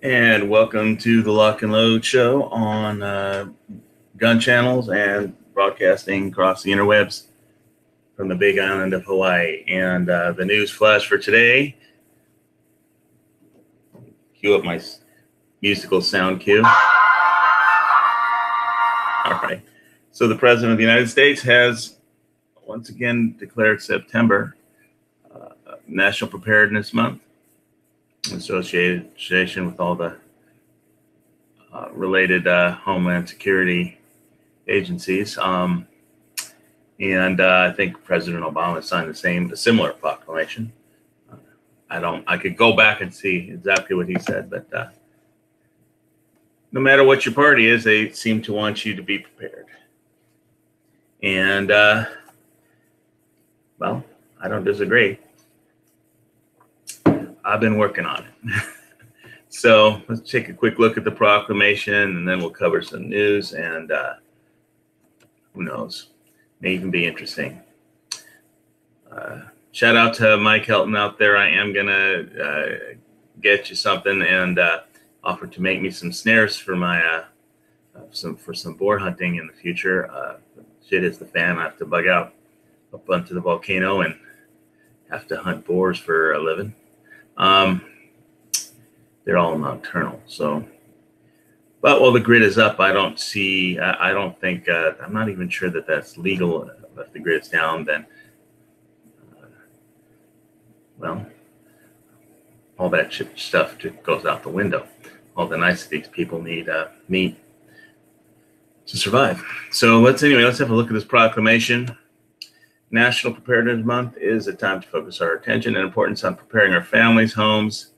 And welcome to the Lock and Load show on gun channels and broadcasting across the interwebs from the big island of Hawaii. And the news flash for today, cue up my musical sound cue. All right. So the President of the United States has once again declared September National Preparedness Month, in association with all the related Homeland Security agencies. And I think President Obama signed a similar proclamation. I could go back and see exactly what he said, but no matter what your party is, they seem to want you to be prepared. And, well, I don't disagree. I've been working on it. So let's take a quick look at the proclamation, and then we'll cover some news, and who knows, may even be interesting. Shout out to Mike Helton out there. I am gonna get you something and offer to make me some snares for my some boar hunting in the future. Shit is the fan. I have to bug out up onto the volcano and have to hunt boars for a living. They're all nocturnal. So, but while the grid is up, I don't think, I'm not even sure that that's legal. If the grid's down, then, well, all that stuff goes out the window. All the niceties people need meat to survive. So let's have a look at this proclamation. National Preparedness Month is a time to focus our attention and importance on preparing our families, homes,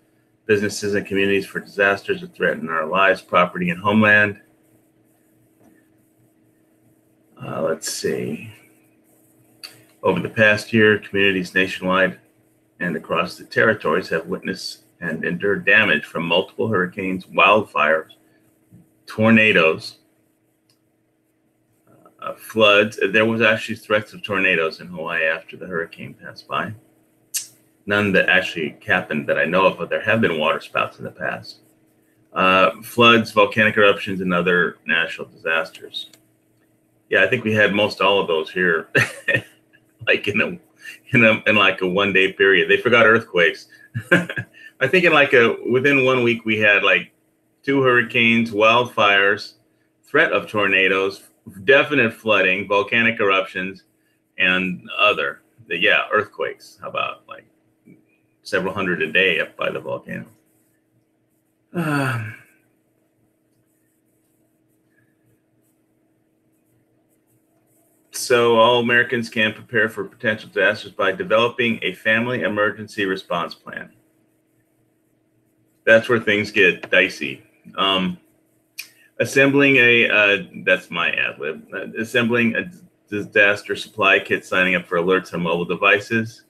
businesses, and communities for disasters that threaten our lives, property, and homeland. Let's see. Over the past year, communities nationwide and across the territories have witnessed and endured damage from multiple hurricanes, wildfires, tornadoes, floods. There was actually threats of tornadoes in Hawaii after the hurricane passed by. None that actually happened that I know of, but there have been water spouts in the past. Floods, volcanic eruptions, and other natural disasters. Yeah, I think we had most all of those here, like in like a 1 day period. They forgot earthquakes. I think within 1 week we had like 2 hurricanes, wildfires, threat of tornadoes, definite flooding, volcanic eruptions, and earthquakes. How about like several hundred a day up by the volcano? So all Americans can prepare for potential disasters by developing a family emergency response plan. That's where things get dicey. Assembling that's my ad lib. Assembling a disaster supply kit, signing up for alerts on mobile devices.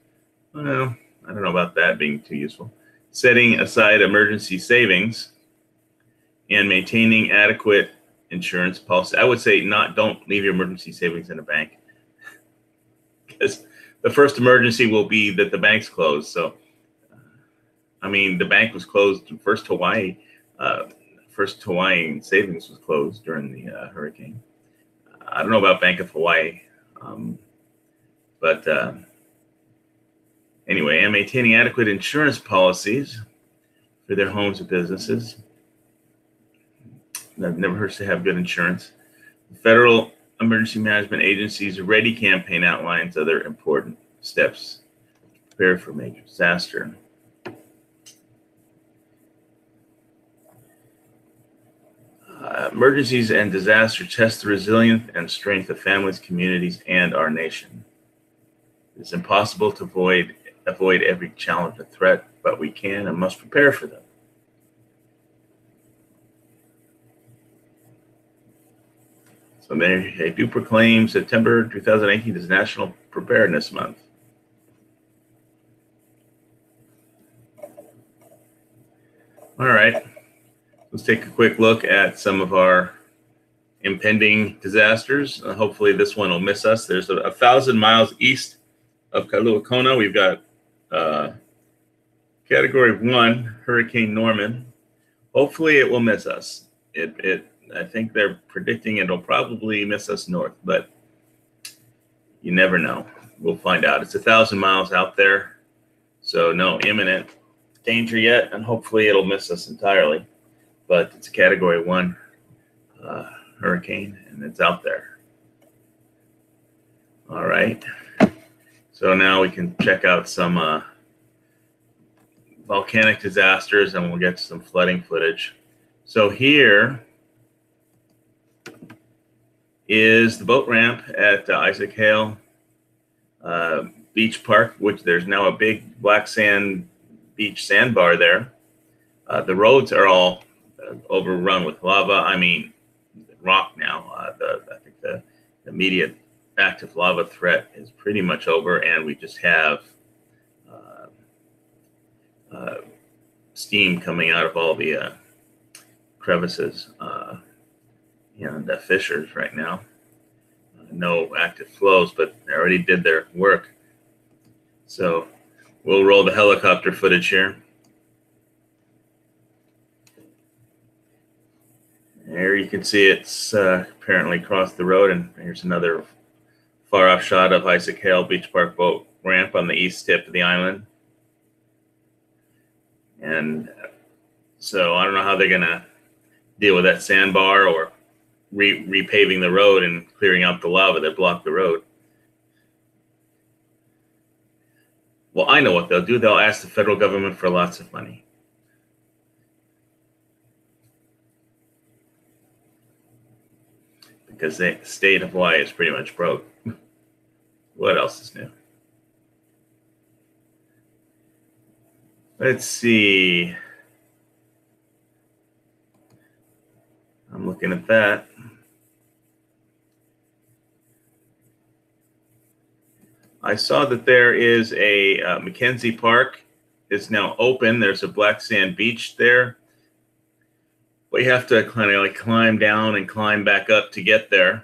Well, I don't know about that being too useful. Setting aside emergency savings and maintaining adequate insurance policy. I would say don't leave your emergency savings in a bank, because the first emergency will be that the bank's closed. So, the bank was closed. First Hawaiian savings was closed during the hurricane. I don't know about Bank of Hawaii, but anyway, and maintaining adequate insurance policies for their homes and businesses. That never hurts to have good insurance. The Federal Emergency Management Agency's READY campaign outlines other important steps to prepare for major disaster. Emergencies and disasters test the resilience and strength of families, communities, and our nation. It's impossible to avoid every challenge and threat, but we can and must prepare for them. So they do proclaim September 2018 as National Preparedness Month. All right. Let's take a quick look at some of our impending disasters. Hopefully this one will miss us. There's 1,000 miles east of Kaluakona. We've got Category 1, Hurricane Norman, Hopefully it will miss us. I think they're predicting it'll probably miss us north, but you never know. We'll find out. It's 1,000 miles out there, so no imminent danger yet, and hopefully it'll miss us entirely. But it's a Category 1 hurricane, and it's out there. All right. So now we can check out some volcanic disasters, and we'll get some flooding footage. So here is the boat ramp at Isaac Hale Beach Park, which there's now a big black sand beach sandbar there. The roads are all overrun with lava. I mean, rock now. I think the immediate active lava threat is pretty much over, and we just have steam coming out of all the crevices and fissures right now. No active flows, but they already did their work. So we'll roll the helicopter footage here. There you can see it's apparently crossed the road, and here's another far off shot of Isaac Hale Beach Park boat ramp on the east tip of the island. And so I don't know how they're gonna deal with that sandbar or repaving the road and clearing out the lava that blocked the road. Well, I know what they'll do. They'll ask the federal government for lots of money. Because the state of Hawaii is pretty much broke. What else is new? Let's see. I'm looking at that. I saw that there is a Mackenzie Park is now open. There's a black sand beach there. But you have to kind of like climb down and climb back up to get there.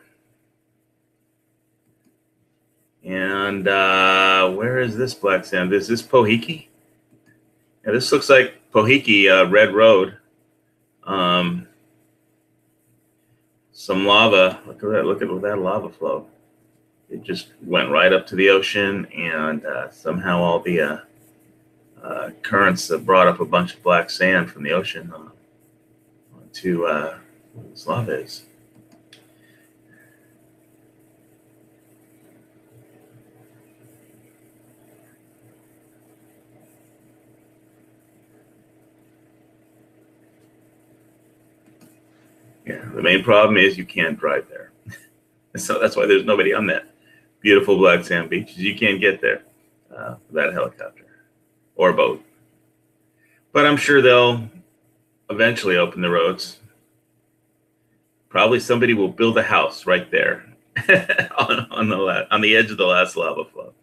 And where is this black sand? Is this Pohiki? Yeah, this looks like Pohiki Red Road. Some lava. Look at that! Look at that lava flow. It just went right up to the ocean, and somehow all the currents have brought up a bunch of black sand from the ocean to where this lava is. Yeah, the main problem is you can't drive there. So that's why there's nobody on that beautiful black sand beach. You can't get there with that helicopter or boat. But I'm sure they'll eventually open the roads. Probably somebody will build a house right there on the edge of the last lava flow.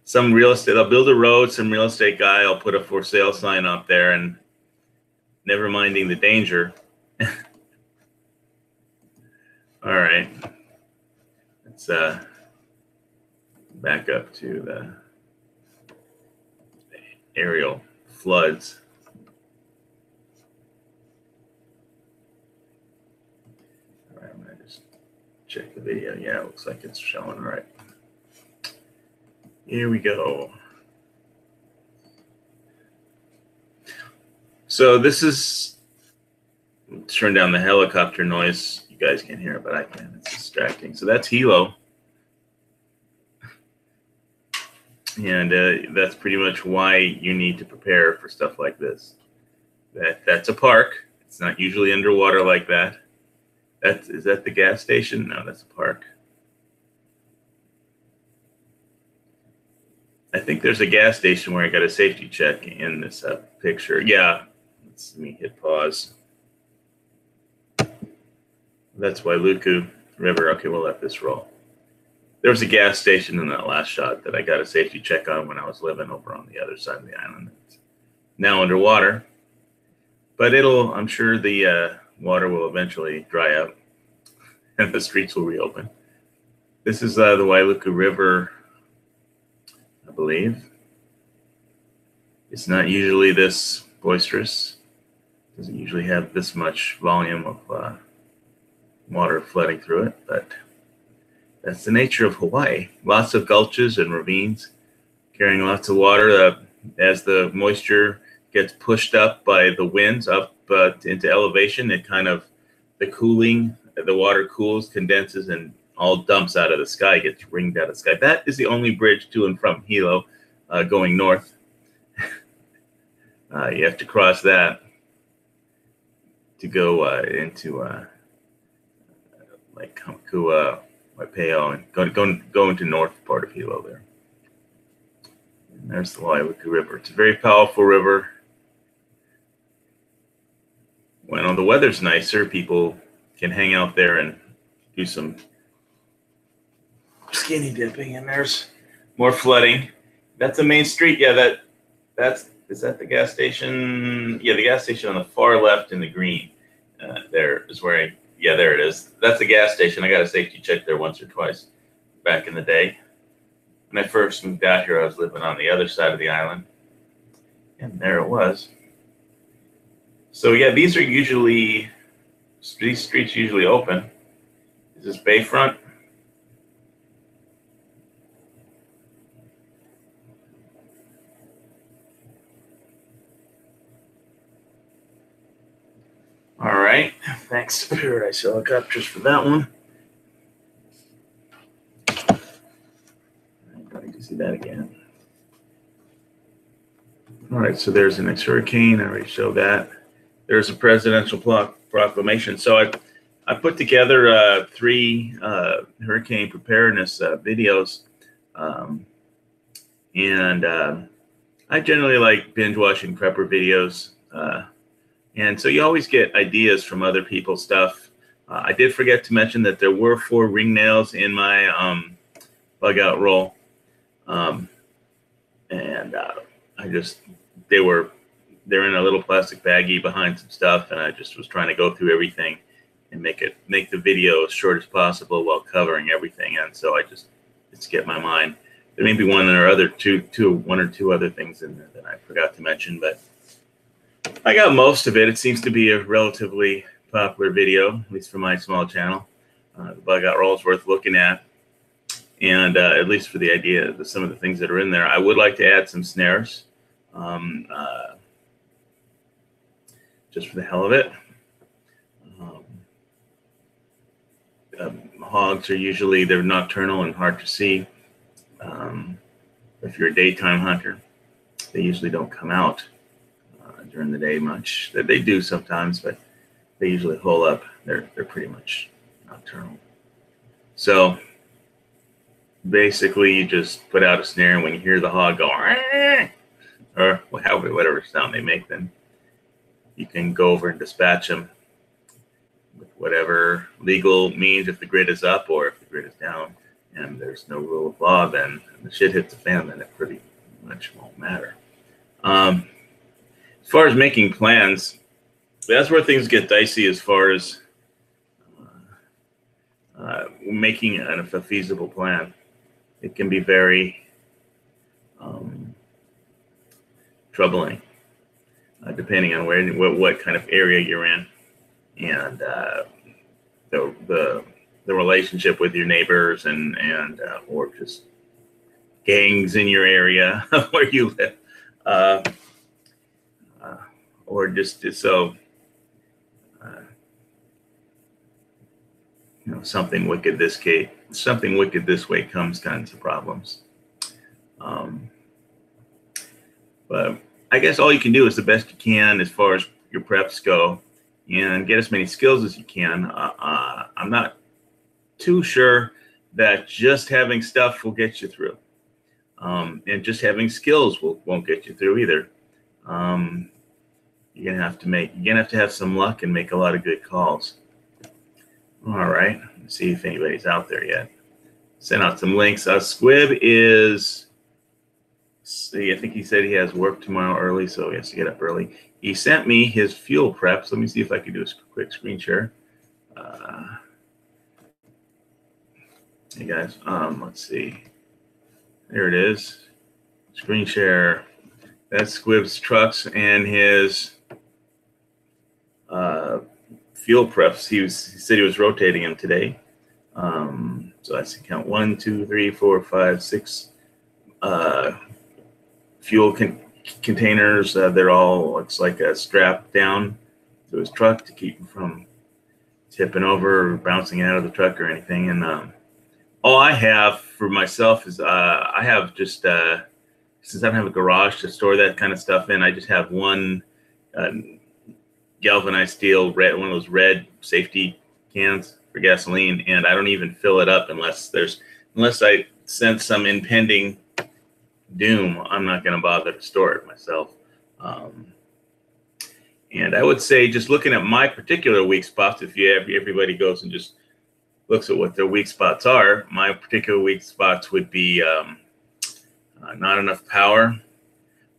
Some real estate, they'll build a road, some real estate guy will put a for sale sign up there, and never minding the danger. All right, let's back up to the aerial floods. All right, I'm gonna just check the video. Yeah, it looks like it's showing. All right, here we go. So this is, turn down the helicopter noise. You guys can't hear it, but I can. It's distracting. So that's Hilo. And that's pretty much why you need to prepare for stuff like this. That's a park. It's not usually underwater like that. Is that the gas station? No, that's a park. I think there's a gas station where I got a safety check in this picture. Yeah. Let me hit pause. That's Wailuku River. Okay, we'll let this roll. There was a gas station in that last shot that I got a safety check on when I was living over on the other side of the island. It's now underwater, but I'm sure the water will eventually dry up and the streets will reopen. This is the Wailuku River, I believe. It's not usually this boisterous. Doesn't usually have this much volume of water flooding through it, but that's the nature of Hawaii. Lots of gulches and ravines carrying lots of water. As the moisture gets pushed up by the winds up into elevation, it kind of, the water cools, condenses, and all dumps out of the sky, gets ringed out of the sky. That is the only bridge to and from Hilo going north. You have to cross that to go into like Kamakua, Waipeo, and go into north part of Hilo there. And there's the Waiwiki River. It's a very powerful river. When the weather's nicer, people can hang out there and do some skinny dipping, and there's more flooding. That's the main street. Yeah, is that the gas station? Yeah, the gas station on the far left in the green. There is where yeah, there it is. That's the gas station. I got a safety check there once or twice back in the day. When I first moved out here, I was living on the other side of the island, and there it was. So yeah, these streets usually open. Is this Bayfront? All right, thanks to Paradise Helicopters for that one. I'm going to see that again. All right, so there's the next hurricane. I already showed that. There's a presidential proclamation. So I put together 3 hurricane preparedness videos, and I generally like binge watching prepper videos. And so you always get ideas from other people's stuff. I did forget to mention that there were 4 ring nails in my bug out roll. They're in a little plastic baggie behind some stuff, and I just was trying to go through everything and make the video as short as possible while covering everything. And so it skipped my mind. There may be one or two other things in there that I forgot to mention, but I got most of it. It seems to be a relatively popular video, at least for my small channel. The bug out roll is worth looking at, and at least for the idea of some of the things that are in there. I would like to add some snares, just for the hell of it. Hogs are usually, they're nocturnal and hard to see. If you're a daytime hunter, they usually don't come out during the day much. They do sometimes, but they usually hole up. They're pretty much nocturnal. So basically, you just put out a snare, and when you hear the hog go, or whatever sound they make, then you can go over and dispatch them with whatever legal means, if the grid is up or if the grid is down, and there's no rule of law, then the shit hits the fan, then it pretty much won't matter. As far as making plans, that's where things get dicey as far as making a feasible plan. It can be very troubling, depending on what kind of area you're in, and the relationship with your neighbors and or just gangs in your area where you live, or just so something wicked this way comes kinds of problems. But I guess all you can do is the best you can as far as your preps go, and get as many skills as you can. I'm not too sure that just having stuff will get you through, and just having skills won't get you through either. You're gonna have to have some luck and make a lot of good calls. All right, let's see if anybody's out there yet. Send out some links. Squib is, see, I think he said he has work tomorrow early, so he has to get up early. He sent me his fuel preps. Let me see if I can do a quick screen share. Hey guys, let's see. There it is. Screen share. That's Squib's trucks and his fuel preps. He said he was rotating them today. So I see count 1, 2, 3, 4, 5, 6 fuel containers. They're all, looks like, strapped down to his truck to keep him from tipping over or bouncing out of the truck or anything. And all I have for myself is I have just since I don't have a garage to store that kind of stuff in, I just have one galvanized steel one of those red safety cans for gasoline, and I don't even fill it up unless I sense some impending doom. I'm not going to bother to store it myself. And I would say, just looking at my particular weak spots, if everybody goes and just looks at what their weak spots are, my particular weak spots would be not enough power,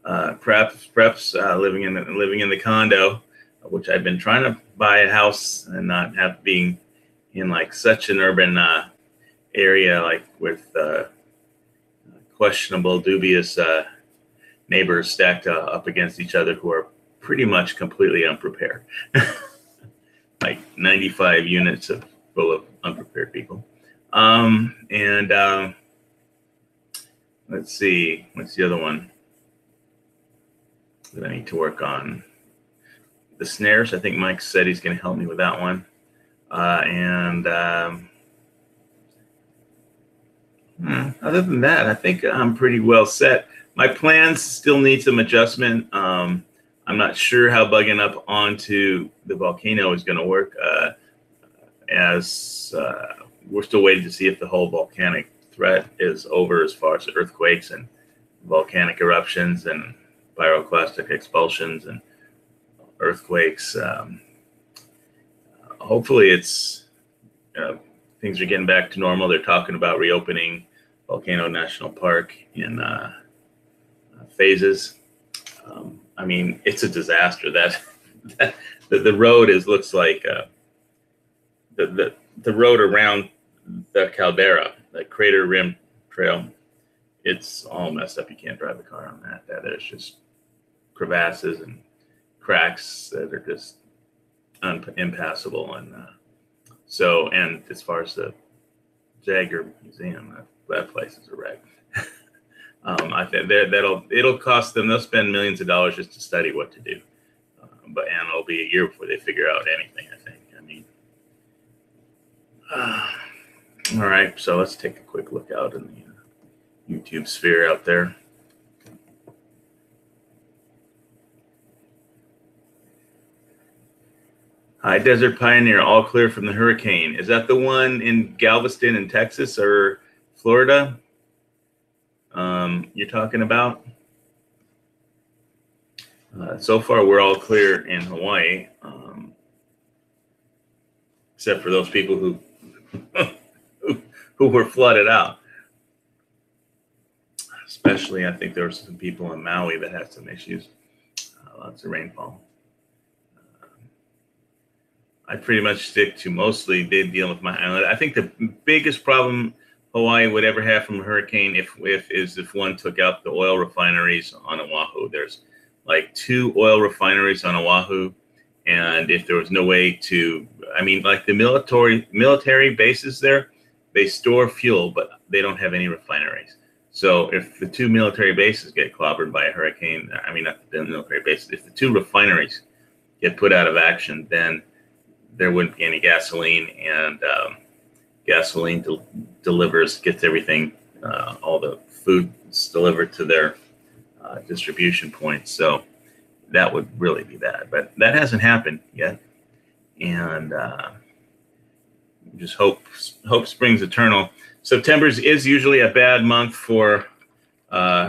preps, living in the condo, which I've been trying to buy a house and not have being in like such an urban area, like with questionable, dubious neighbors stacked up against each other who are pretty much completely unprepared. Like 95 units full of unprepared people. And let's see, what's the other one that I need to work on? The snares. I think Mike said he's going to help me with that one. Other than that, I think I'm pretty well set. My plans still need some adjustment. I'm not sure how bugging up onto the volcano is going to work, as we're still waiting to see if the whole volcanic threat is over as far as earthquakes and volcanic eruptions and pyroclastic expulsions and earthquakes. Hopefully it's things are getting back to normal. They're talking about reopening Volcano National Park in phases. I mean, it's a disaster. That the road looks like the road around the caldera, the crater rim trail. It's all messed up. You can't drive a car on that. There's just crevasses and cracks that are just impassable. And and as far as the Jagger Museum, that place is a wreck. I think it'll cost them. They'll spend millions of dollars just to study what to do, and it'll be a year before they figure out anything. I think. I mean, all right. So let's take a quick look out in the YouTube sphere out there. Hi, Desert Pioneer, all clear from the hurricane. Is that the one in Galveston in Texas or Florida you're talking about? So far, we're all clear in Hawaii, except for those people who were flooded out. Especially, I think there were some people in Maui that had some issues. Lots of rainfall. I pretty much stick to mostly dealing with my island. I think the biggest problem Hawaii would ever have from a hurricane if one took out the oil refineries on Oahu. There's like 2 oil refineries on Oahu, and if there was no way to, I mean, like the military bases there, they store fuel, but they don't have any refineries. So if the 2 military bases get clobbered by a hurricane, I mean, not the military bases, if the 2 refineries get put out of action, then there wouldn't be any gasoline, and gasoline gets everything, all the foods delivered to their distribution points. So that would really be bad, but that hasn't happened yet. And just hope springs eternal. September is usually a bad month for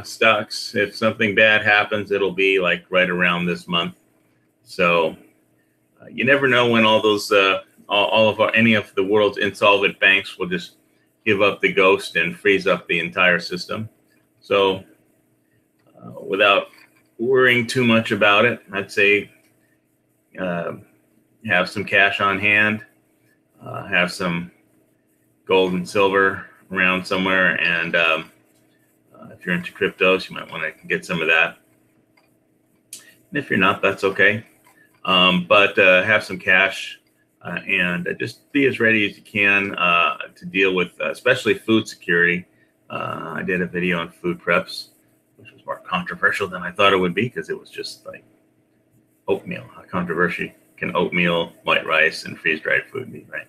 stocks. If something bad happens, it'll be like right around this month. So you never know when all those any of the world's insolvent banks will just give up the ghost and freeze up the entire system. So without worrying too much about it, I'd say have some cash on hand, have some gold and silver around somewhere, and if you're into cryptos, you might want to get some of that. And if you're not, that's okay. But have some cash and just be as ready as you can to deal with, especially food security. I did a video on food preps, which was more controversial than I thought it would be because it was just like oatmeal. How controversial can oatmeal, white rice, and freeze-dried food be, right?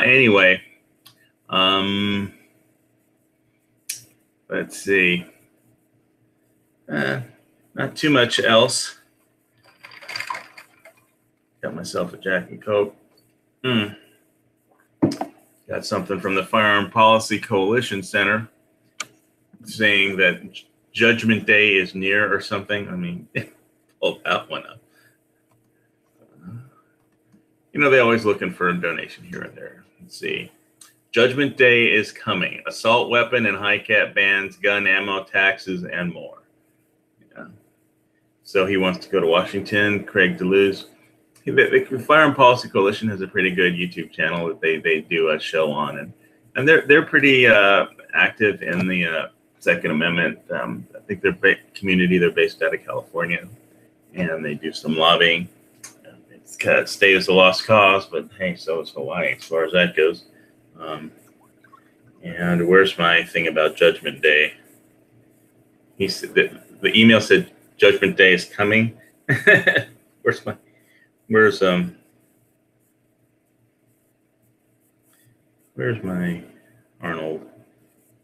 Anyway, let's see. Not too much else. Got myself a Jack and Coke. Got something from the Firearm Policy Coalition Center saying that Judgment Day is near or something. I mean, pull that one up. They're always looking for a donation here and there. Let's see. Judgment Day is coming. Assault weapon and high cap bans, gun ammo taxes, and more. Yeah. So he wants to go to Washington. Craig DeLuz. The Firearm Policy Coalition has a pretty good YouTube channel that they do a show on, and they're pretty active in the Second Amendment. I think their community, they're based out of California, and they do some lobbying. It's kind of state is a lost cause, but hey, so is Hawaii as far as that goes. And where's my thing about Judgment Day? He said the email said Judgment Day is coming. Where's my Arnold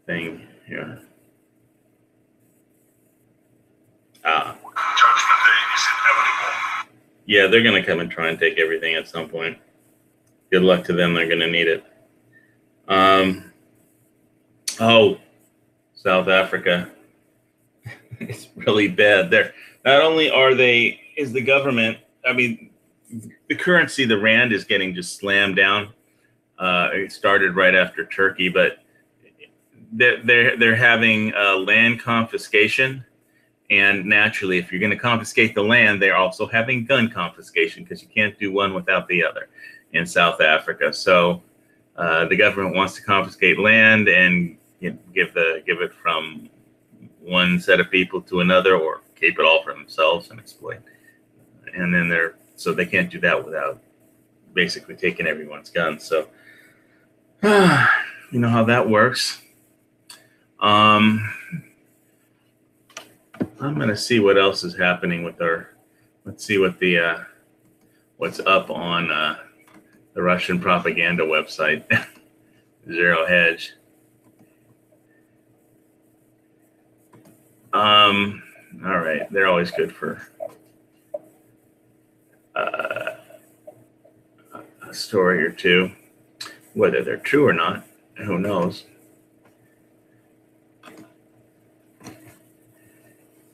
thing here? Judgment Day is inevitable. Yeah, they're gonna come and try and take everything at some point. Good luck to them. They're gonna need it. Oh, South Africa. It's really bad. They're not only is the government, I mean, the currency, the rand, is getting just slammed down. It started right after Turkey, but they're having land confiscation, and naturally, if you're going to confiscate the land, they're also having gun confiscation because you can't do one without the other in South Africa. So the government wants to confiscate land and give it from one set of people to another, or keep it all for themselves and exploit. And then so they can't do that without basically taking everyone's guns. So you know how that works. I'm going to see what else is happening with let's see what what's up on the Russian propaganda website, Zero Hedge. All right, they're always good for a story or two, whether they're true or not, who knows.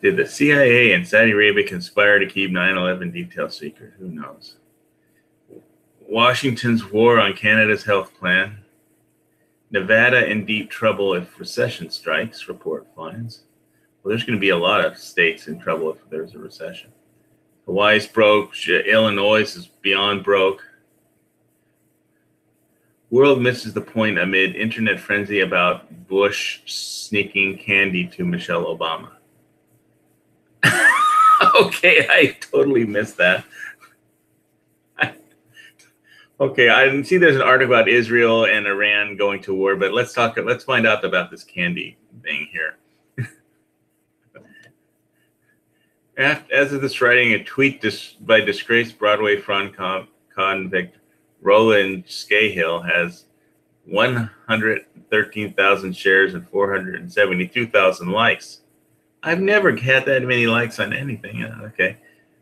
Did the CIA and Saudi Arabia conspire to keep 9/11 details secret? Who knows? Washington's war on Canada's health plan. Nevada in deep trouble if recession strikes, report finds. Well, there's going to be a lot of states in trouble if there's a recession. Hawaii's broke. Illinois is beyond broke. World misses the point amid internet frenzy about Bush sneaking candy to Michelle Obama. Okay, I totally missed that. Okay, I didn't see there's an article about Israel and Iran going to war, but let's find out about this candy thing here. As of this writing, a tweet by disgraced Broadway front convict Roland Scahill has 113,000 shares and 472,000 likes. I've never had that many likes on anything. Okay,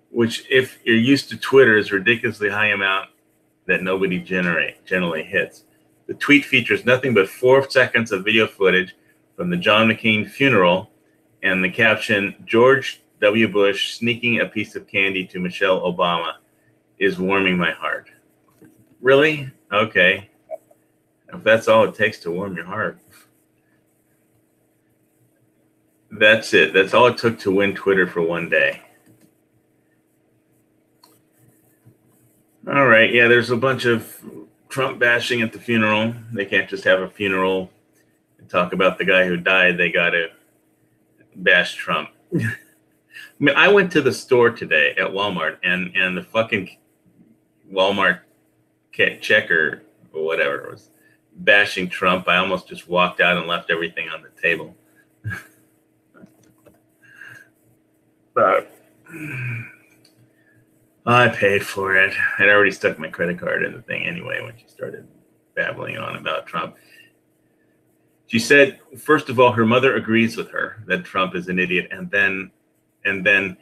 which, if you're used to Twitter, is a ridiculously high amount that nobody generally hits. The tweet features nothing but 4 seconds of video footage from the John McCain funeral and the caption, "George W. Bush sneaking a piece of candy to Michelle Obama is warming my heart." Really? Okay. If that's all it takes to warm your heart. That's it. That's all it took to win Twitter for one day. All right. Yeah, there's a bunch of Trump bashing at the funeral. They can't just have a funeral and talk about the guy who died. They got to bash Trump. I mean, I went to the store today at Walmart, and the fucking Walmart checker or whatever was bashing Trump. I almost just walked out and left everything on the table. But I paid for it. I'd already stuck my credit card in the thing anyway when she started babbling on about Trump. She said, first of all, her mother agrees with her that Trump is an idiot, and then,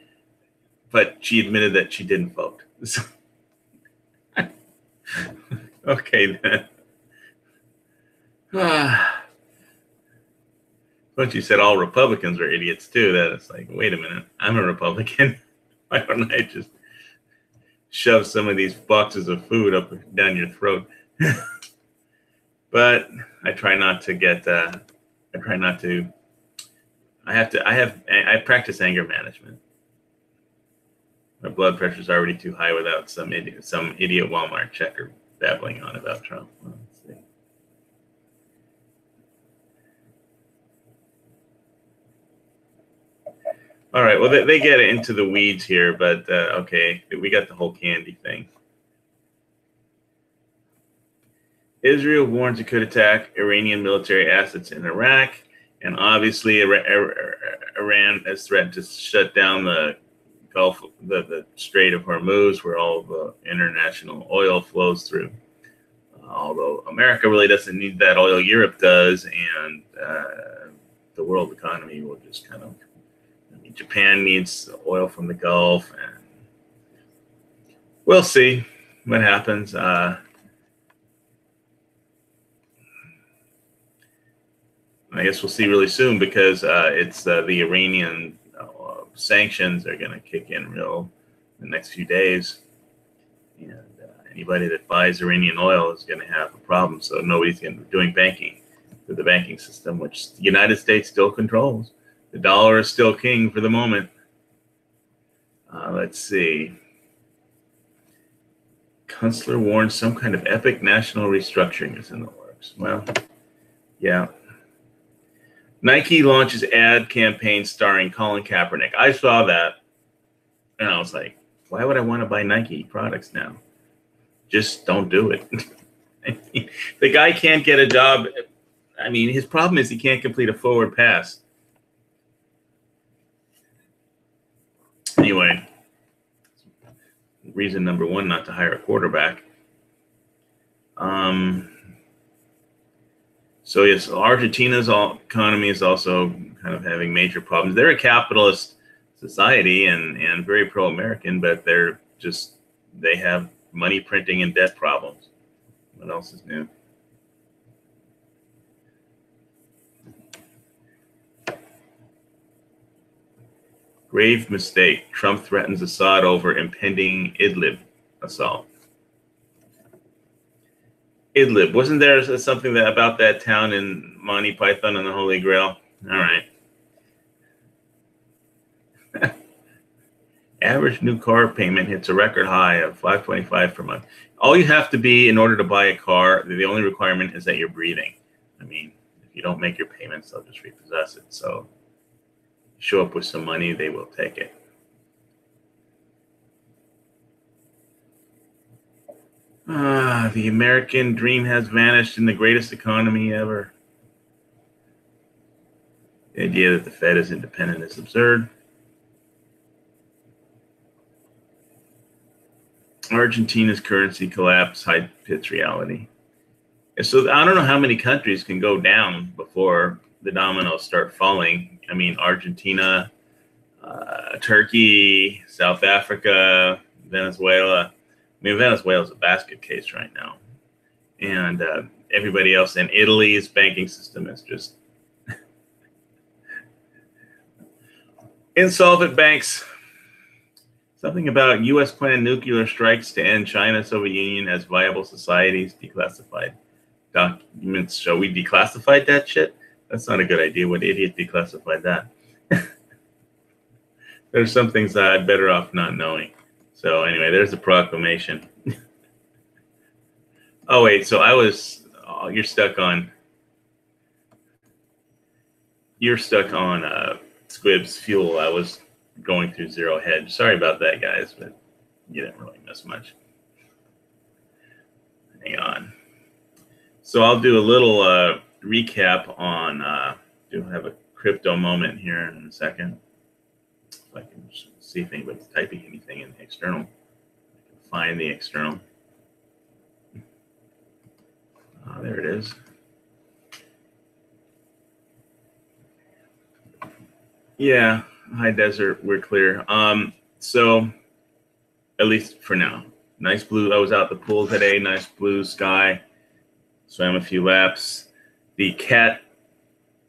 but she admitted that she didn't vote. So, okay then. But you said all Republicans are idiots too. That it's like, wait a minute, I'm a Republican. Why don't I just shove some of these boxes of food up down your throat? But I try not to get. I practice anger management. My blood pressure is already too high without some idiot Walmart checker babbling on about Trump. Well, let's see. All right. Well, they get into the weeds here, but okay, we got the whole candy thing. Israel warns it could attack Iranian military assets in Iraq, and obviously Iran has threatened to shut down the Gulf, the Strait of Hormuz, where all the international oil flows through. Although America really doesn't need that oil, Europe does, and the world economy will just kind of. I mean, Japan needs oil from the Gulf, and we'll see what happens. I guess we'll see really soon because it's the Iranian sanctions are going to kick in real in the next few days, and anybody that buys Iranian oil is going to have a problem. So nobody's going to be doing banking through the banking system, which the United States still controls. The dollar is still king for the moment. Let's see. Kunstler warns some kind of epic national restructuring is in the works. Well, yeah. Nike launches ad campaign starring Colin Kaepernick. I saw that, and I was like, why would I want to buy Nike products now? Just don't do it. I mean, the guy can't get a job. I mean, his problem is he can't complete a forward pass. Anyway, reason number one not to hire a quarterback. So yes, Argentina's economy is also kind of having major problems. They're a capitalist society and very pro-American, but they have money printing and debt problems. What else is new? Grave mistake. Trump threatens Assad over impending Idlib assault. Idlib. Wasn't there something about that town in Monty Python and the Holy Grail? All right. Average new car payment hits a record high of $525 per month. All you have to be in order to buy a car, the only requirement is that you're breathing. I mean, if you don't make your payments, they'll just repossess it. So show up with some money, they will take it. The American dream has vanished in the greatest economy ever. The idea that the Fed is independent is absurd. Argentina's currency collapse hits reality. And so I don't know how many countries can go down before the dominoes start falling. I mean, Argentina, Turkey, South Africa, Venezuela. I mean, Venezuela's a basket case right now. And everybody else in Italy's banking system is just insolvent banks. Something about U.S. planned nuclear strikes to end China Soviet Union as viable societies. Declassified documents show we declassified that shit. That's not a good idea. What idiot declassified that? There's some things that I'm better off not knowing. So anyway, there's a proclamation. Oh wait, so you're stuck on Squib's fuel. I was going through zero hedge. Sorry about that, guys, but you didn't really miss much. Hang on. So I'll do a little recap on, do have a crypto moment here in a second. If I can see if anybody's typing anything in the external. I can find the external. There it is. Yeah, high desert, we're clear. So at least for now, nice blue. I was out the pool today, nice blue sky. Swam a few laps. The cat,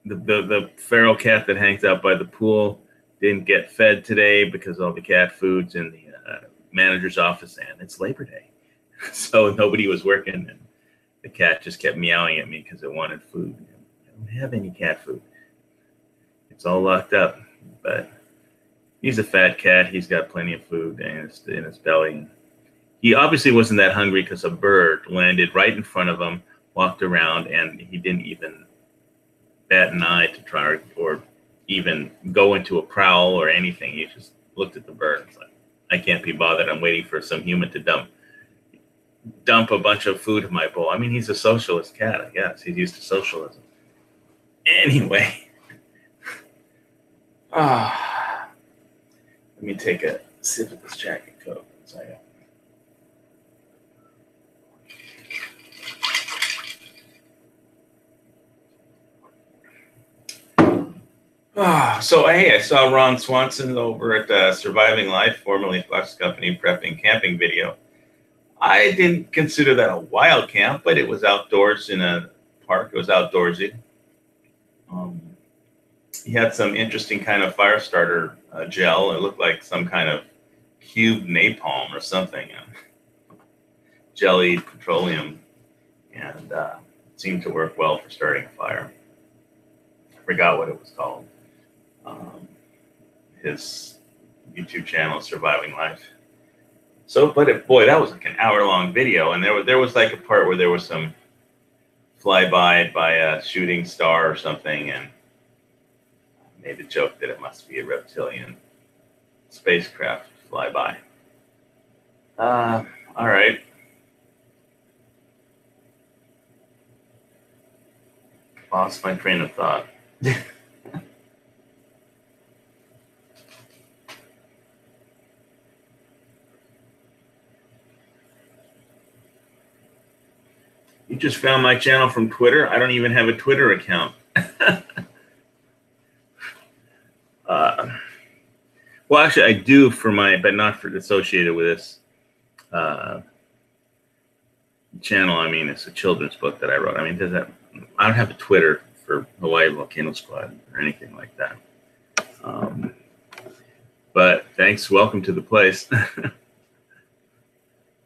the feral cat that hangs out by the pool didn't get fed today because all the cat food's in the manager's office, and it's Labor Day. So nobody was working, and the cat just kept meowing at me because it wanted food. I don't have any cat food. It's all locked up, but he's a fat cat. He's got plenty of food in his belly. He obviously wasn't that hungry because a bird landed right in front of him, walked around, and he didn't even bat an eye to try or even go into a prowl or anything. He just looked at the bird. It's like, I can't be bothered. I'm waiting for some human to dump a bunch of food in my bowl. I mean, he's a socialist cat, I guess. He's used to socialism. Anyway. Let me take a sip of this Jack and Coke. So hey, I saw Ron Swanson over at Surviving Life, formerly Fox Company Prepping Camping video. I didn't consider that a wild camp, but it was outdoors in a park. It was outdoorsy. He had some interesting kind of fire starter gel. It looked like some kind of cube napalm or something. Jelly petroleum, and it seemed to work well for starting a fire. I forgot what it was called. His YouTube channel, Surviving Life. So, but boy, that was like an hour-long video, and there was like a part where there was some flyby by a shooting star or something, and made a joke that it must be a reptilian spacecraft flyby. All right. Lost my train of thought. You just found my channel from Twitter? I don't even have a Twitter account. Well, actually, I do for but not for associated with this channel. I mean, it's a children's book that I wrote. I mean, I don't have a Twitter for Hawaii Volcano Squad or anything like that. But thanks. Welcome to the place.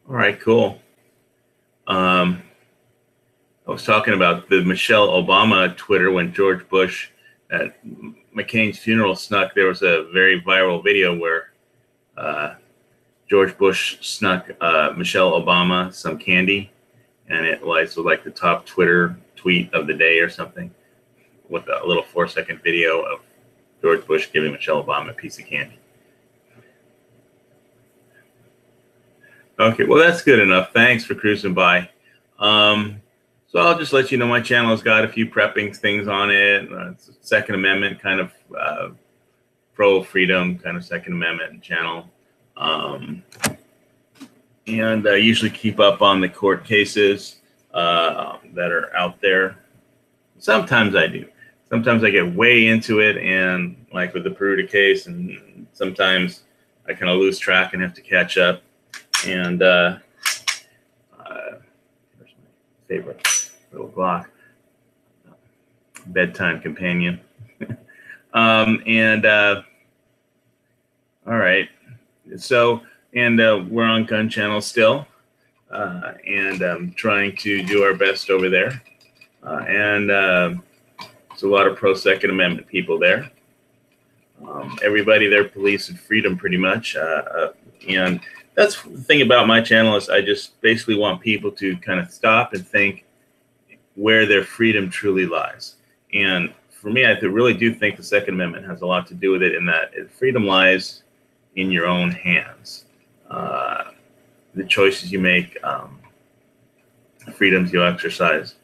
All right, cool. I was talking about the Michelle Obama Twitter when George Bush at McCain's funeral snuck. There was a very viral video where George Bush snuck Michelle Obama some candy, and it was like the top Twitter tweet of the day or something, with a little 4-second video of George Bush giving Michelle Obama a piece of candy. Okay, well, that's good enough. Thanks for cruising by. So I'll just let you know my channel has got a few prepping things on it. It's a Second Amendment kind of pro-freedom kind of Second Amendment channel. And I usually keep up on the court cases that are out there. Sometimes I do. Sometimes I get way into it, and like with the Peruta case, and sometimes I kind of lose track and have to catch up. And there's my favorite little Glock, bedtime companion. All right. So, and we're on Gun Channel still, and trying to do our best over there. There's a lot of pro-Second Amendment people there. Everybody there believes in freedom pretty much. And that's the thing about my channel, is I just basically want people to kind of stop and think where their freedom truly lies. And for me, I really do think the Second Amendment has a lot to do with it, in that freedom lies in your own hands. The choices you make, freedoms you exercise.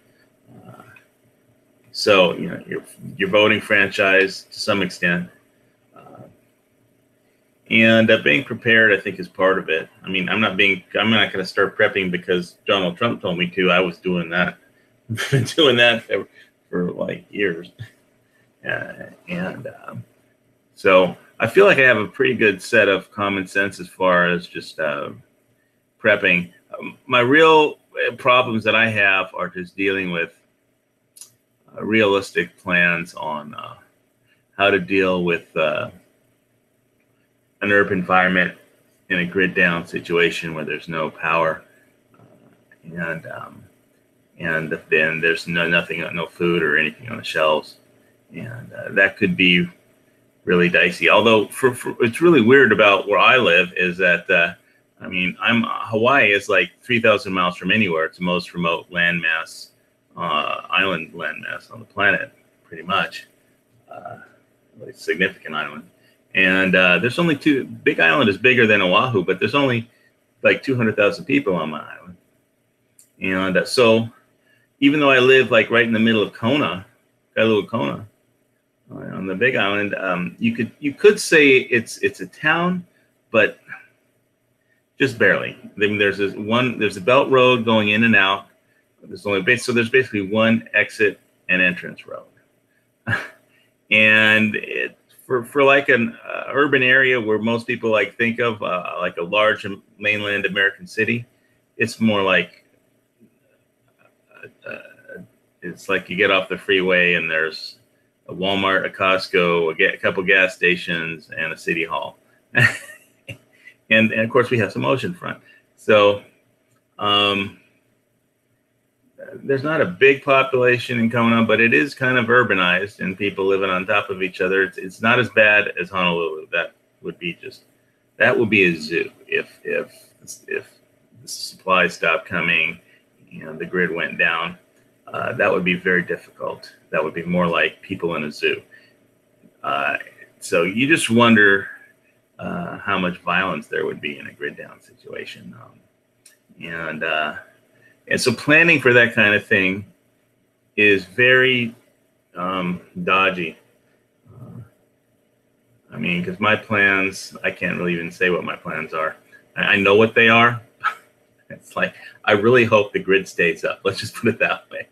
So your voting franchise to some extent, and being prepared, I think, is part of it. I mean, I'm not going to start prepping because Donald Trump told me to. I was doing that, been doing that for like years, and so I feel like I have a pretty good set of common sense as far as just prepping. My real problems that I have are just dealing with realistic plans on how to deal with an urban environment in a grid down situation where there's no power, and then there's nothing, no food or anything on the shelves, and that could be really dicey. Although it's really weird about where I live is that Hawaii is like 3,000 miles from anywhere. It's the most remote landmass, island landmass on the planet, pretty much, really significant island. And there's only Big Island is bigger than Oahu, but there's only like 200,000 people on my island. And so even though I live like right in the middle of Kona, on the Big Island, you could say it's a town, but just barely. I mean, there's a belt road going in and out. There's basically one exit and entrance road. And for like an urban area where most people like think of like a large mainland American city, it's more like it's like you get off the freeway and there's a Walmart, a Costco, a couple gas stations, and a city hall. and of course we have some oceanfront. So there's not a big population in Kona, but it is kind of urbanized and people living on top of each other. It's not as bad as Honolulu. That would be a zoo if the supplies stopped coming, the grid went down. That would be very difficult. That would be more like people in a zoo. So you just wonder how much violence there would be in a grid down situation. And so planning for that kind of thing is very dodgy. Because my plans, I can't really even say what my plans are. I know what they are. It's like, I really hope the grid stays up. Let's just put it that way.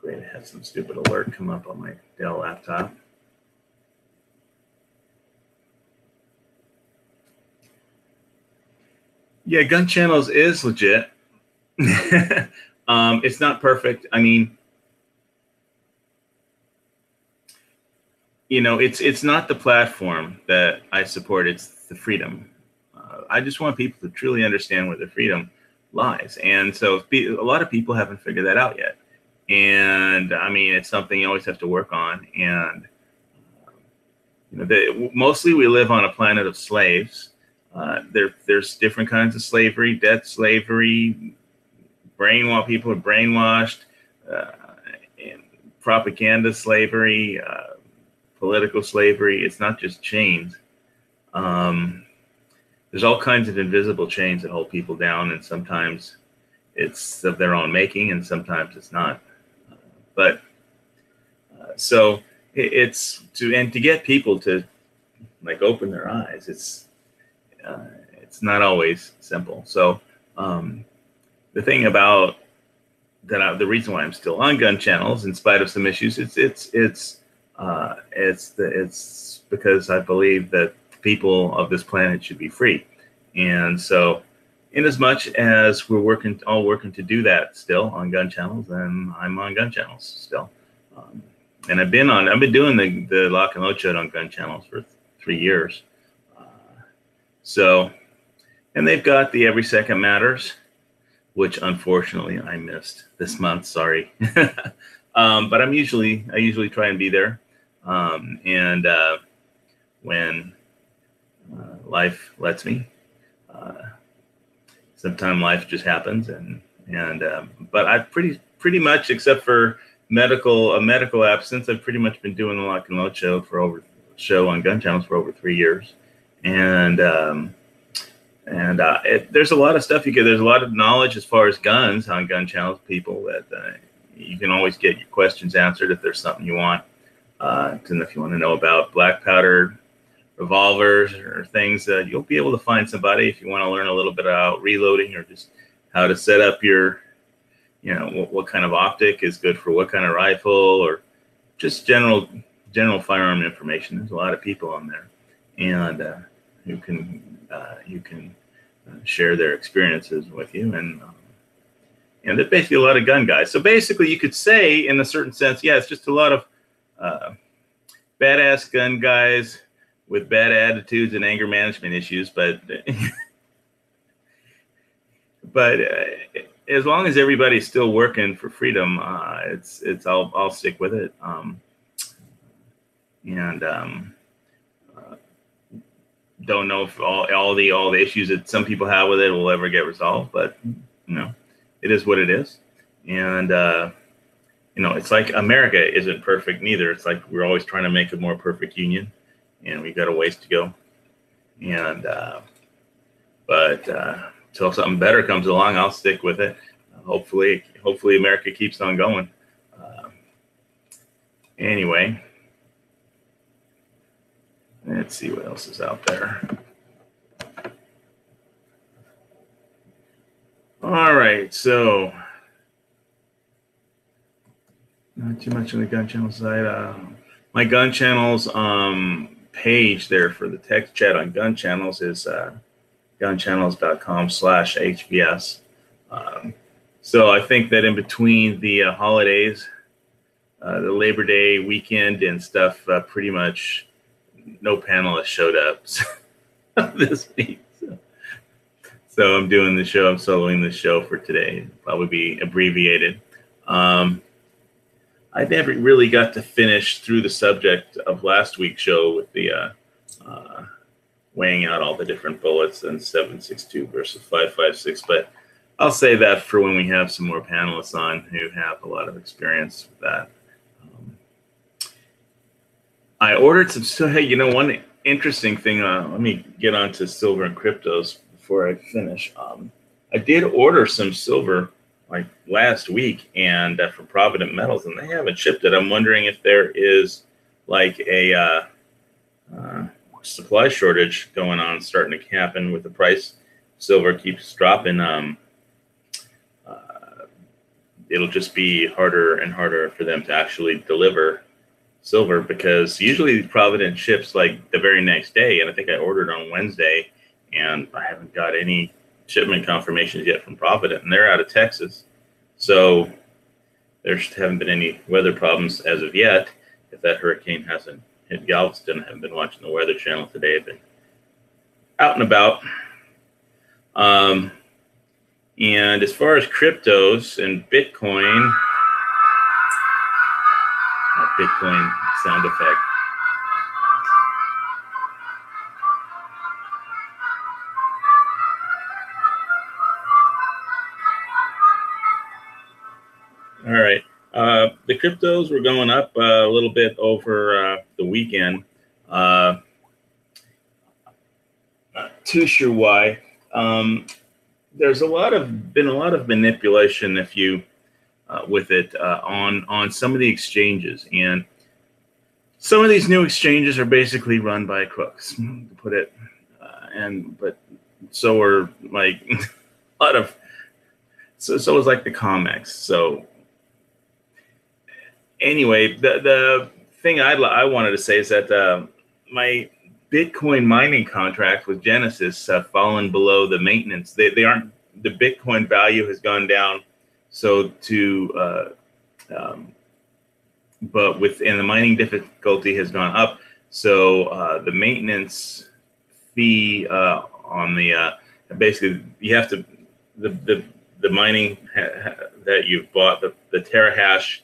Great, I had some stupid alert come up on my Dell laptop. Yeah, Gun Channels is legit. It's not perfect. It's not the platform that I support. It's the freedom. I just want people to truly understand where the freedom lies. And so a lot of people haven't figured that out yet. And it's something you always have to work on. And mostly we live on a planet of slaves. There's different kinds of slavery, debt slavery, people are brainwashed, and propaganda slavery, political slavery. It's not just chains. There's all kinds of invisible chains that hold people down, and sometimes it's of their own making, and sometimes it's not. So it's to get people to like open their eyes. It's not always simple. So the thing about that, the reason why I'm still on Gun Channels in spite of some issues, it's because I believe that people of this planet should be free. And so in as much as we're all working to do that still on Gun Channels, then I'm on Gun Channels still. And I've been doing the Lock and Load show on Gun Channels for 3 years. And they've got the Every Second Matters, which unfortunately I missed this month. Sorry. But I usually try and be there. And when life lets me, sometimes life just happens. But I've pretty much, except for medical absence, I've pretty much been doing the Lock and Load show for over show on gun channels for over 3 years, and there's a lot of stuff there's a lot of knowledge as far as guns on gun channels, people, that you can always get your questions answered if there's something you want. And if you want to know about black powder revolvers or things, you'll be able to find somebody if you want to learn a little bit about reloading, or just how to set up your, what kind of optic is good for what kind of rifle, or just general firearm information. There's a lot of people on there, and you can share their experiences with you, and they're basically a lot of gun guys. So basically, you could say, in a certain sense, yeah, it's just a lot of badass gun guys with bad attitudes and anger management issues, but as long as everybody's still working for freedom, I'll stick with it. Don't know if all the issues that some people have with it will ever get resolved, but it is what it is. And it's like America isn't perfect neither. It's like we're always trying to make a more perfect union, and we've got a ways to go. And but until something better comes along, I'll stick with it. Hopefully America keeps on going. Anyway, let's see what else is out there. All right, so not too much on the gun channel side. My gun channels page there for the text chat on gun channels is gunchannels.com/HBS. So I think that in between the holidays, the Labor Day weekend and stuff, pretty much no panelists showed up this week. So I'm doing the show. I'm soloing the show for today. It'll probably be abbreviated. I never really got to finish through the subject of last week's show with the weighing out all the different bullets and 7.62 versus 5.56, but I'll say that for when we have some more panelists on who have a lot of experience with that. I ordered some. So hey, one interesting thing. Let me get on to silver and cryptos before I finish. I did order some silver like last week, and from Provident Metals, and they haven't shipped it. I'm wondering if there is like a supply shortage going on, starting to happen with the price. Silver keeps dropping. It'll just be harder and harder for them to actually deliver silver, because usually Provident ships like the very next day, and I think I ordered on Wednesday, and I haven't got any shipment confirmations yet from Provident, and they're out of Texas. So there haven't been any weather problems as of yet. If that hurricane hasn't hit Galveston, I haven't been watching the Weather Channel today. I've been out and about. And as far as cryptos and Bitcoin, Bitcoin sound effect. All right. The cryptos were going up a little bit over the weekend. Not too sure why. There's been a lot of manipulation, if you with it on some of the exchanges, and some of these new exchanges are basically run by crooks, to put it. But so are like a lot of so is like the COMEX. So anyway, the thing I wanted to say is that my Bitcoin mining contract with Genesis fallen below the maintenance. They aren't, the Bitcoin value has gone down. So but within the mining difficulty has gone up. So the maintenance fee on the basically you have to the mining that you've bought, the terahash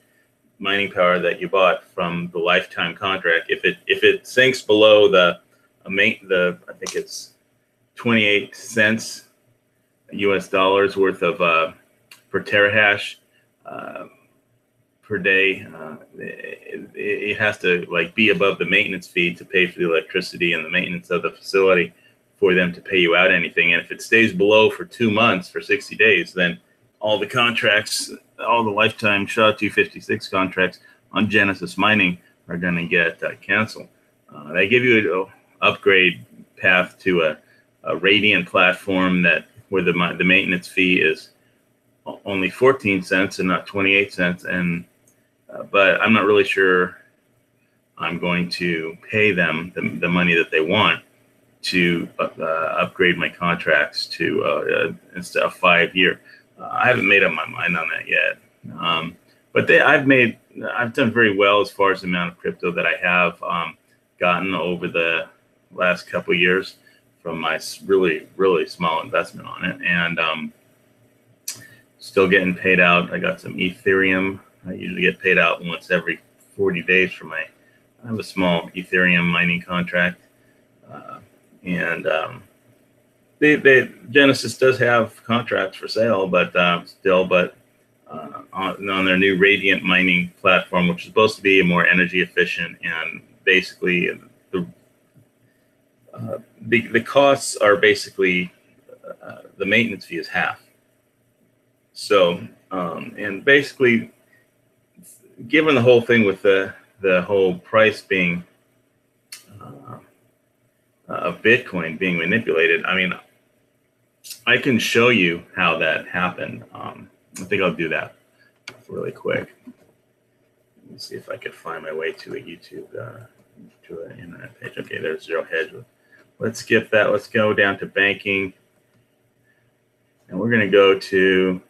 mining power that you bought from the lifetime contract, if it sinks below the I think it's 28 cents US dollars worth of per terahash per day. It has to like be above the maintenance fee to pay for the electricity and the maintenance of the facility for them to pay you out anything. And if it stays below for 2 months, for 60 days, then all the contracts, all the lifetime SHA-256 contracts on Genesis Mining are going to get canceled. They give you an upgrade path to a Radiant platform where the maintenance fee is only 14 cents and not 28 cents. And but I'm not really sure I'm going to pay them the money that they want to upgrade my contracts to instead of 5-year. I haven't made up my mind on that yet. But I've done very well as far as the amount of crypto that I have gotten over the last couple of years from my really, really small investment on it. And still getting paid out. I got some Ethereum. I usually get paid out once every 40 days for I have a small Ethereum mining contract. Genesis does have contracts for sale, but on their new Radiant mining platform, which is supposed to be more energy efficient, and basically the costs are basically the maintenance fee is half. So and basically, given the whole thing with the whole price being of Bitcoin being manipulated, I mean, I can show you how that happened. I think I'll do that really quick. Let me see if I could find my way to a YouTube, to an internet page. Okay, there's Zero Hedge. Let's skip that. Let's go down to banking. And we're going to go to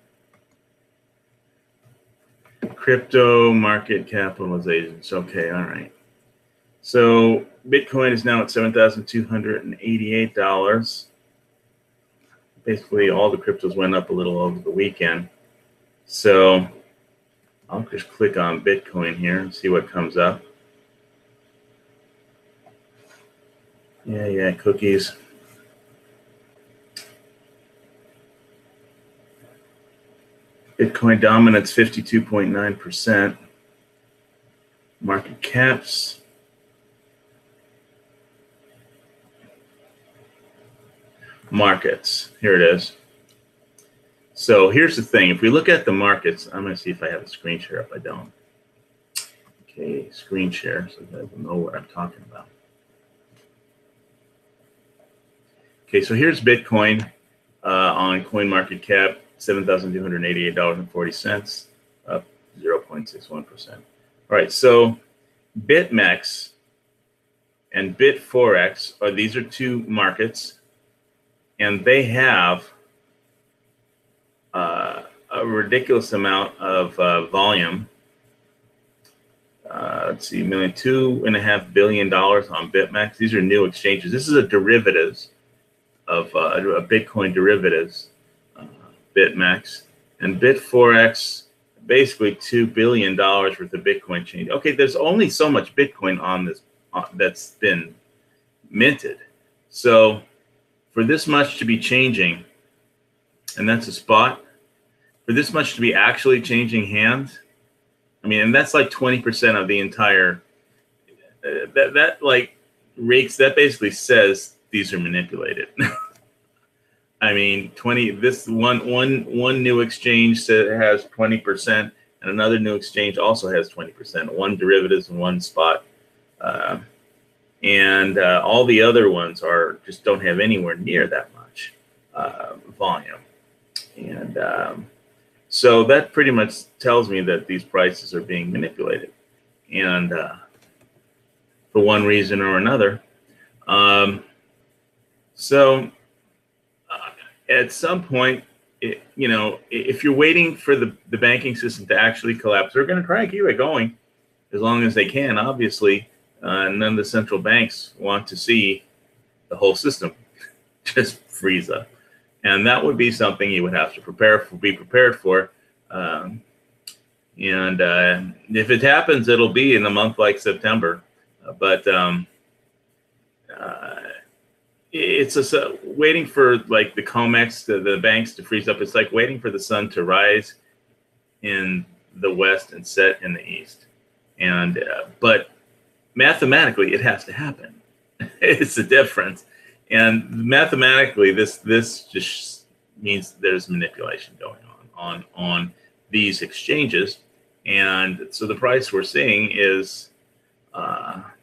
crypto market capitalizations. Okay, all right. So Bitcoin is now at $7,288. Basically, all the cryptos went up a little over the weekend. So I'll just click on Bitcoin here and see what comes up. Yeah, cookies. Bitcoin dominance 52.9%. Market caps. Markets. Here it is. So here's the thing. If we look at the markets, I'm going to see if I have a screen share. If I don't. Okay, screen share so that we'll know what I'm talking about. Okay, so here's Bitcoin on CoinMarketCap, $7,288.40, up 0.61%. All right, so BitMEX and BitForex these are two markets, and they have a ridiculous amount of volume. Let's see, $2.5 billion on BitMEX. These are new exchanges. This is a derivatives of a Bitcoin derivatives, BitMEX, and BitForex, basically $2 billion worth of Bitcoin change. Okay, there's only so much Bitcoin on this that's been minted. So for this much to be changing, and that's a spot, for this much to be actually changing hands, I mean, and that's like 20% of the entire, that basically says these are manipulated. I mean, this one new exchange has 20%, and another new exchange also has 20%, one derivatives and one spot. And all the other ones just don't have anywhere near that much volume. And so that pretty much tells me that these prices are being manipulated. And for one reason or another. At some point, if you're waiting for the banking system to actually collapse, they're going to try to keep it going as long as they can. Obviously, none of the central banks want to see the whole system just freeze up. And that would be something you would have to be prepared for. And if it happens, it'll be in a month like September. But it's just waiting for like the COMEX, the banks to freeze up. It's like waiting for the sun to rise in the West and set in the East. And but mathematically, it has to happen. It's a difference. And mathematically, this just means there's manipulation going on these exchanges. And so the price we're seeing is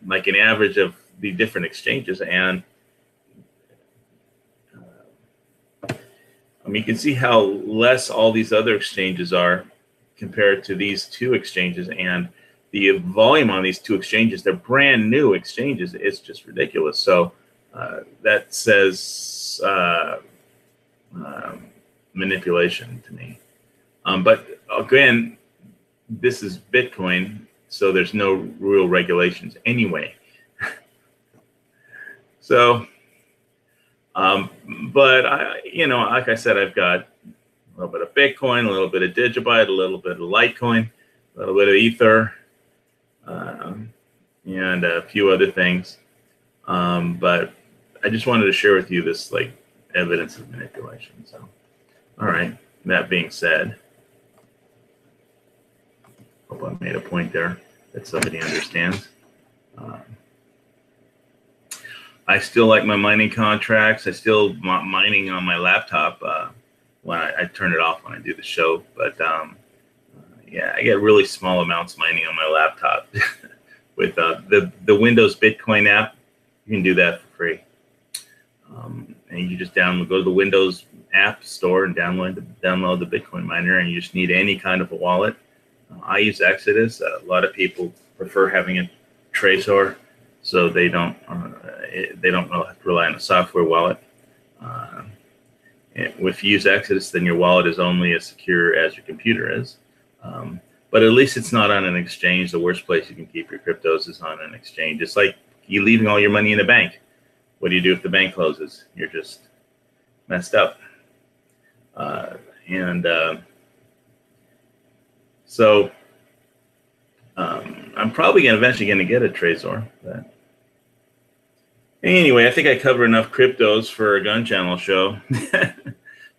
like an average of the different exchanges. And you can see how less all these other exchanges are compared to these two exchanges. And the volume on these two exchanges, they're brand new exchanges. It's just ridiculous. So that says manipulation to me. But again, this is Bitcoin, so there's no real regulations anyway. So, but like I said, I've got a little bit of Bitcoin, a little bit of Digibyte, a little bit of Litecoin, a little bit of Ether, and a few other things. But I just wanted to share with you this like evidence of manipulation. So, all right. That being said, hope I made a point there that somebody understands. I still like my mining contracts. I still mining on my laptop when I turn it off when I do the show. But yeah, I get really small amounts mining on my laptop with the Windows Bitcoin app. You can do that for free. And you just go to the Windows App Store and download the Bitcoin miner, and you just need any kind of a wallet. I use Exodus. A lot of people prefer having a Trezor, so they don't have to rely on a software wallet. If you use Exodus, then your wallet is only as secure as your computer is. But at least it's not on an exchange. The worst place you can keep your cryptos is on an exchange. It's like you leaving all your money in a bank. What do you do if the bank closes? You're just messed up. So I'm probably eventually going to get a Trezor. But anyway, I think I cover enough cryptos for a gun channel show.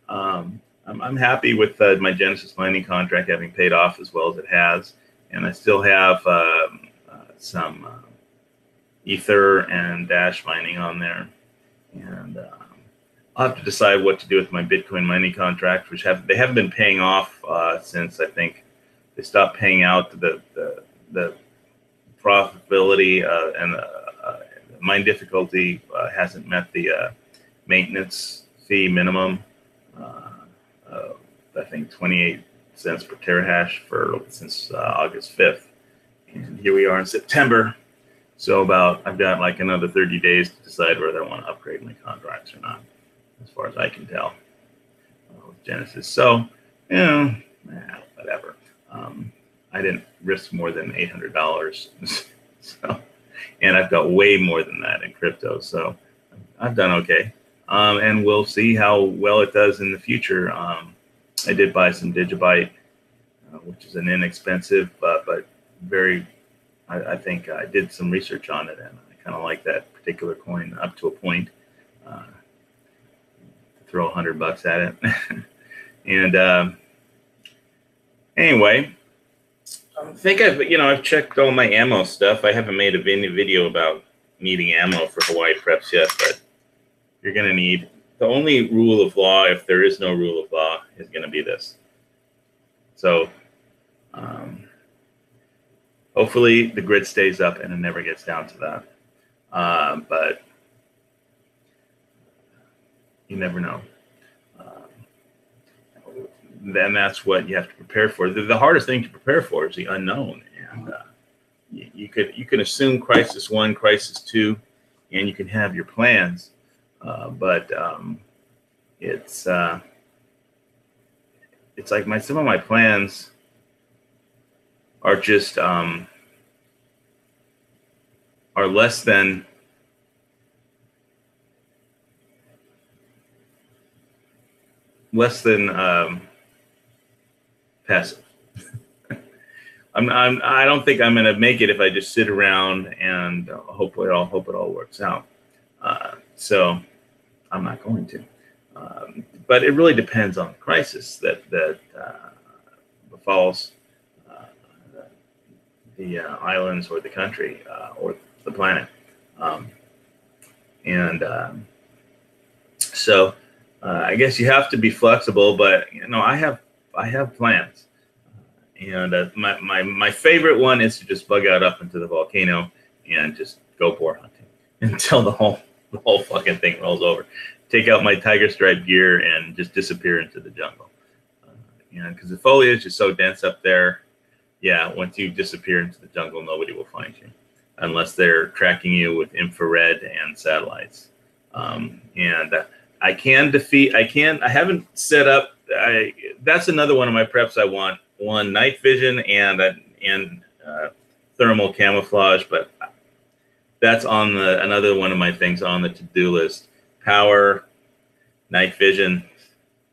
I'm happy with my Genesis mining contract having paid off as well as it has. And I still have some Ether and Dash mining on there. And I'll have to decide what to do with my Bitcoin mining contract, which they haven't been paying off since I think they stopped paying out the profitability and mine difficulty hasn't met the maintenance fee minimum. I think 28 cents per terahash since August 5th. And here we are in September. So I've got like another 30 days to decide whether I want to upgrade my contracts or not, as far as I can tell with Genesis. So, whatever. I didn't risk more than $800. So, and I've got way more than that in crypto. So I've done okay. And we'll see how well it does in the future. I did buy some Digibyte, which is an inexpensive, but very, I think I did some research on it, and I kind of like that particular coin up to a point. Throw $100 at it. And anyway, I think I've checked all my ammo stuff. I haven't made a video about needing ammo for Hawaii preps yet, but you're going to need the only rule of law, if there is no rule of law, is going to be this. So hopefully the grid stays up and it never gets down to that. But you never know. Then that's what you have to prepare for. The hardest thing to prepare for is the unknown. And you can assume crisis 1, crisis 2, and you can have your plans. But it's like some of my plans are just are less than passive. I don't think I'm going to make it if I just sit around and hope it all works out. So I'm not going to. But it really depends on the crisis that befalls islands or the country or the planet. Um, and so I guess you have to be flexible, but I have plans. And my favorite one is to just bug out up into the volcano and just go boar hunting until the whole fucking thing rolls over. Take out my tiger stripe gear and just disappear into the jungle. Because the foliage is so dense up there. Yeah, once you disappear into the jungle, nobody will find you unless they're tracking you with infrared and satellites. And I haven't set up. That's another one of my preps I want. One, night vision and thermal camouflage, but that's on another one of my things on the to-do list. Power, night vision,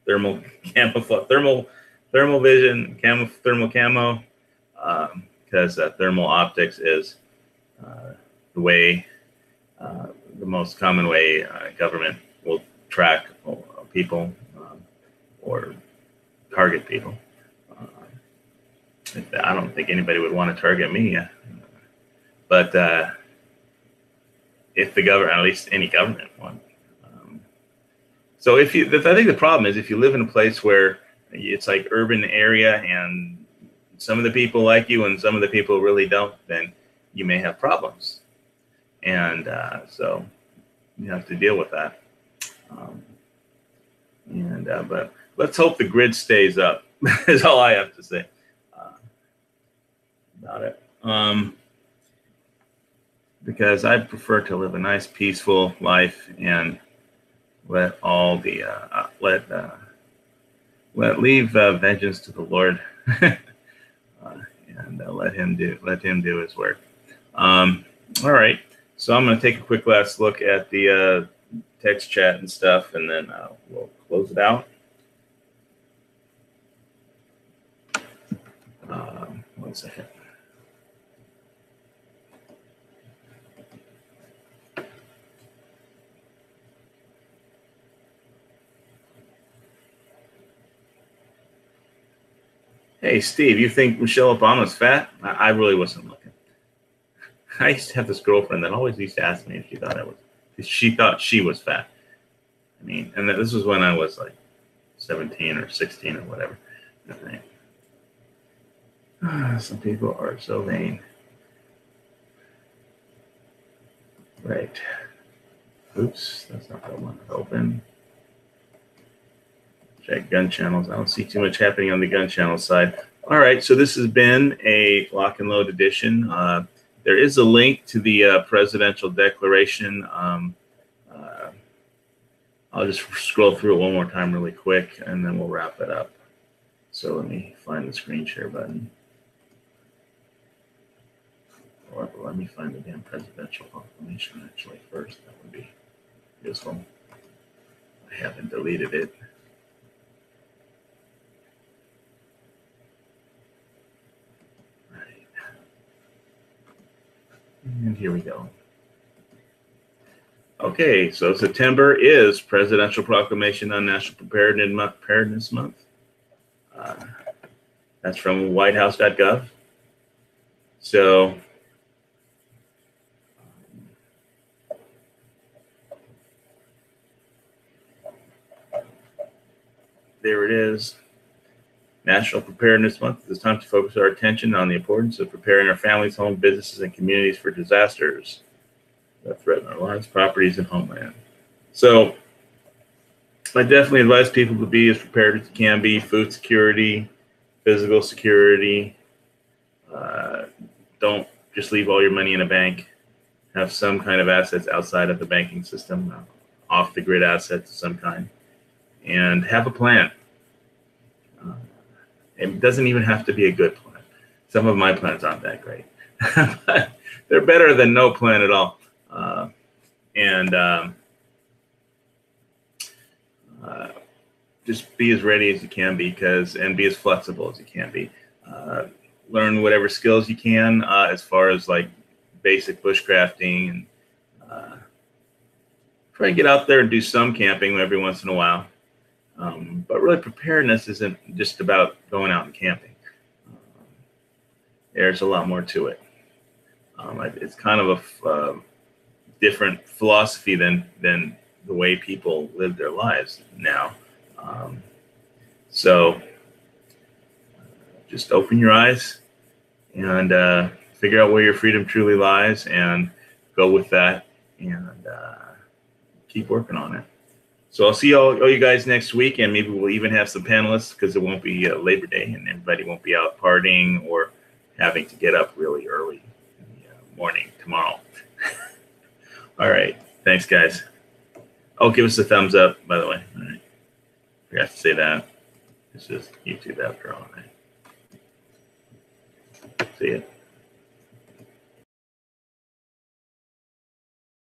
thermal camouflage, thermal vision, thermal camo, because thermal optics is the way, the most common way government will track people or target people. I don't think anybody would want to target me, but if the government, at least any government one. So I think the problem is if you live in a place where it's like urban area and some of the people like you and some of the people really don't, then you may have problems. And so you have to deal with that. But let's hope the grid stays up is all I have to say about it. Because I prefer to live a nice, peaceful life and let all the leave vengeance to the Lord, and let him do his work. All right, so I'm going to take a quick last look at the text chat and stuff, and then we'll close it out. 1 second. Hey, Steve, you think Michelle Obama's fat? I really wasn't looking. I used to have this girlfriend that always used to ask me if she thought she was fat. I mean, and this was when I was like 17 or 16 or whatever. Some people are so vain. Right. Oops, that's not the one to open. Check gun channels. I don't see too much happening on the gun channel side. All right, so this has been a lock and load edition. There is a link to the presidential declaration. I'll just scroll through it one more time really quick, and then we'll wrap it up. So let me find the screen share button. Or let me find the damn presidential proclamation actually first. That would be useful. I haven't deleted it. And here we go. Okay, so September is Presidential Proclamation on National Preparedness Month. That's from whitehouse.gov. So there it is. National Preparedness Month. It's time to focus our attention on the importance of preparing our families, home, businesses, and communities for disasters that threaten our lives, properties, and homeland. So I definitely advise people to be as prepared as you can be. Food security, physical security. Don't just leave all your money in a bank. Have some kind of assets outside of the banking system, off the grid assets of some kind, and have a plan. It doesn't even have to be a good plan. Some of my plans aren't that great, but they're better than no plan at all. Just be as ready as you can be, and be as flexible as you can be. Learn whatever skills you can as far as like basic bushcrafting, and try to get out there and do some camping every once in a while. But really, preparedness isn't just about going out and camping. there's a lot more to it. It's kind of a different philosophy than the way people live their lives now. So just open your eyes and figure out where your freedom truly lies and go with that and keep working on it. So I'll see all you guys next week, and maybe we'll even have some panelists because it won't be Labor Day and everybody won't be out partying or having to get up really early in the morning tomorrow. All right. Thanks, guys. Oh, give us a thumbs up, by the way. All right. Forgot to say that. It's just YouTube after all. Right? See ya.